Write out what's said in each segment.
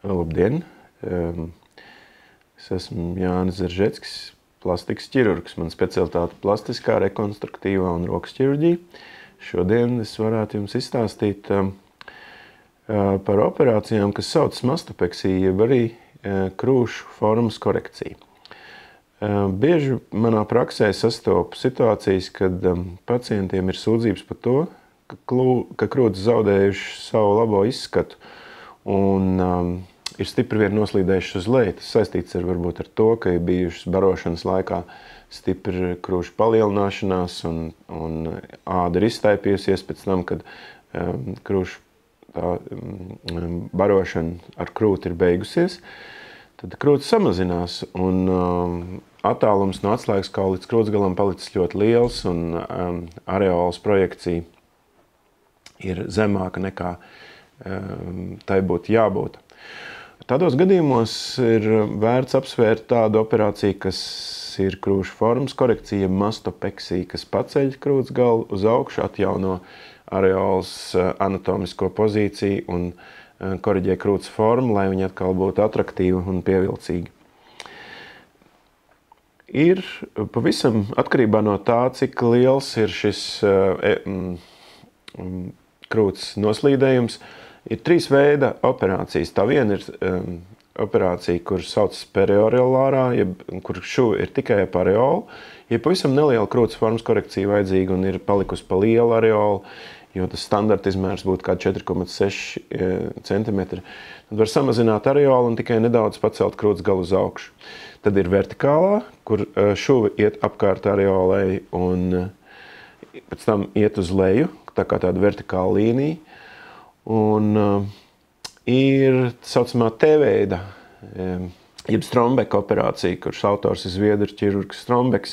Labdien! Es esmu Jānis Zeržeckis, plastikas ķirurgs. Man specialitāte plastiskā, rekonstruktīvā un rokas ķirurģija. Šodien es varētu jums izstāstīt par operācijām, kas saucas mastopeksija, jeb arī krūšu formas korekcija. Bieži manā praksē sastopu situācijas, kad pacientiem ir sūdzības par to, ka krūtis zaudējuši savu labo izskatu un ir stipri vien noslīdējušas uz leju. Tas saistīts varbūt ar to, ka ir bijušas barošanas laikā stipri krūšu palielināšanās un āda ir izstaipījusies pēc tam, kad krūšu barošana ar krūti ir beigusies. Tad krūtis samazinās un attālums no atslēgas kaula līdz krūtsgalam palicis ļoti liels un areolas projekcija ir zemāka nekā tai būtu jābūt. Tādos gadījumos ir vērts apsvērt tādu operāciju, kas ir krūšu formas korekcija, mastopeksija, kas paceļ krūtsgalu uz augšu, atjauno areolas anatomisko pozīciju un koriģē krūts formu, lai viņa atkal būtu atraktīva un pievilcīga. Ir pavisam atkarībā no tā, cik liels ir šis krūts noslīdējums, ir trīs veida operācijas. Tā viena ir operācija, kur saucas periorolārā, kur šuva ir tikai ap areolu. Ja pavisam neliela krūts formas korekcija vajadzīga un ir palikusi pa lielu areolu, jo tas standarta izmērs būtu kā 4,6 cm, tad var samazināt areolu un tikai nedaudz pacelt krūtsgalu uz augšu. Tad ir vertikālā, kur šuva iet apkārt areolai un pēc tam iet uz leju, tā kā tāda vertikāla līnija. Un ir tā saucamā T-veida, jeb Strombeka operācija, kurš autors ir zviedru ķirurgs Strombeks,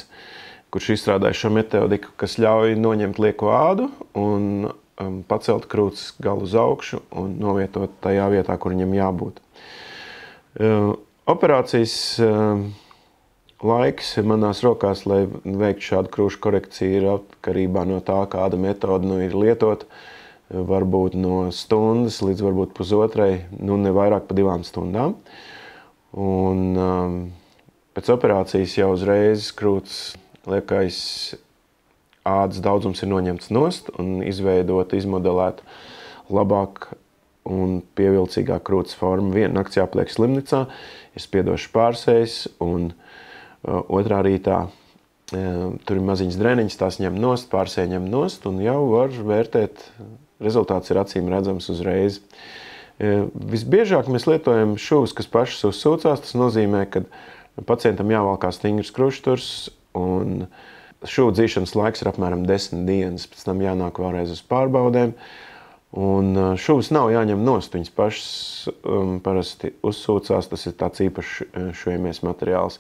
kurš izstrādāja šo metodiku, kas ļauj noņemt lieko ādu un pacelt krūts galu uz augšu un novietot tajā vietā, kur viņam jābūt. Operācijas laiks manās rokās, lai veiktu šādu krūšu korekciju, ir atkarībā no tā, kāda metoda ir lietot. Varbūt no stundas līdz varbūt pusotrai, ne vairāk pa 2 stundām. Un pēc operācijas jau uzreiz krūts liekais ādas daudzums ir noņemts nost un izmodelēt labāk un pievilcīgāk krūts formu. Vienu nakts jāpaliek slimnīcā, ir spiedošs pārsējs un otrā rītā tur ir maziņas drēniņas, tās ņem nost, pārsēja ņem nost un jau var vērtēt. Rezultāts ir acīm redzams uzreiz. Visbiežāk mēs lietojam šuvas, kas pašas uzsūcās. Tas nozīmē, ka pacientam jāvalkā stingrs krušturss un šuvu dzīšanas laiks ir apmēram 10 dienas. Pēc tam jānāk vēlreiz uz pārbaudēm. Un šuvas nav jāņem nost, viņas pašas parasti uzsūcās. Tas ir tāds īpašs šujamies materiāls.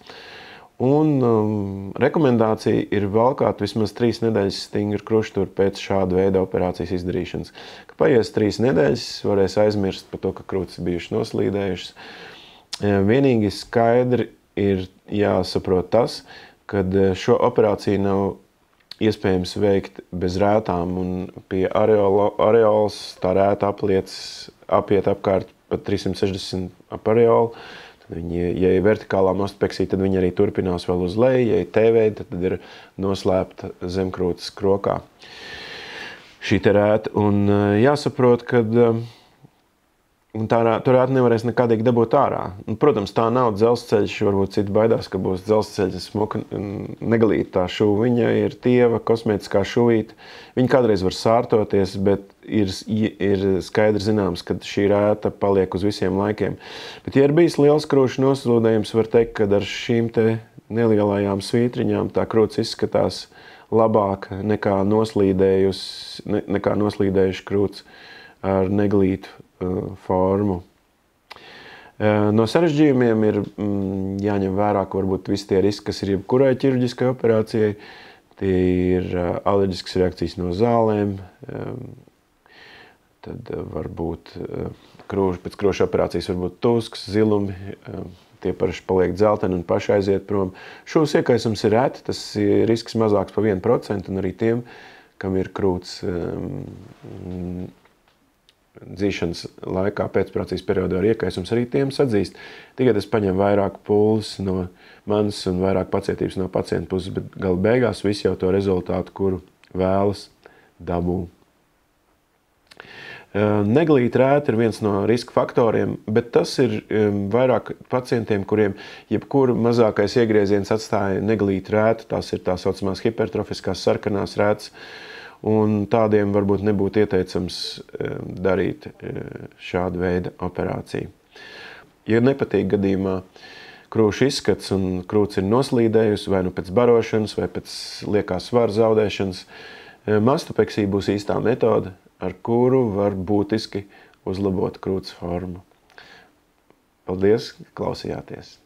Un rekomendācija ir valkāt vismaz 3 nedēļas stingru krušturu pēc šāda veida operācijas izdarīšanas. Kad paies 3 nedēļas, varēs aizmirst par to, ka krūtis bijuši noslīdējušas. Vienīgi skaidri ir jāsaprot tas, ka šo operāciju nav iespējams veikt bez rētām un pie areolas tā rēta apiet apkārt pat 360 ap areolu. Ja ir vertikālā mastopeksija, tad viņi arī turpinās vēl uz leju. Ja ir T-veida, tad ir noslēpta zemkrūtes krokā šī te rēta. Un jāsaprot, ka to rētu nevarēs nekādīgi dabūt ārā. Un, protams, tā nav dzelzceļš, varbūt citi baidās, ka būs dzelzceļa smuka negalīta tā šuva. Viņa ir tieva, kosmētiskā šuvīta. Viņa kādreiz var sārtoties, bet ir skaidri zināms, ka šī rēta paliek uz visiem laikiem. Bet, ja ir bijis liels krūšu noslīdējums, var teikt, ka ar šīm te nelielajām svītriņām tā krūts izskatās labāk nekā noslīdējuši krūts ar neglītu formu. No sarežģījumiem ir jāņem vērā, ka varbūt visi tie riski, kas ir jebkurai ķirurģiskai operācijai. Tie ir alerģiskas reakcijas no zālēm, tad varbūt pēc krūšu operācijas varbūt tusks, zilumi, tie parasti paliek dzelteni un paši aiziet prom. Šūs iekaisums ir reti, tas ir risks mazāks pa 1%, un arī tiem, kam ir krūts dzīšanas laikā, pēcoperācijas periodā ar iekaisums, arī tiem sadzīst. Tikai tas paņem vairāk pulses no manas un vairāk pacietības no pacienta puses, bet gala beigās viss jau to rezultātu, kuru vēlas, dabū. Neglīta rēta ir viens no riska faktoriem, bet tas ir vairāk pacientiem, kuriem jebkura mazākais iegrieziens atstāja neglīta rētu, tās ir tā saucamās hipertrofiskās sarkanās rētas, un tādiem varbūt nebūtu ieteicams darīt šādu veidu operāciju. Ja nepatīk gadījumā krūšu izskats un krūts ir noslīdējusi vai nu pēc barošanas vai pēc liekā svara zaudēšanas, mastopeksija būs īstā metode, ar kuru var būtiski uzlabot krūts formu. Paldies, ka klausījāties!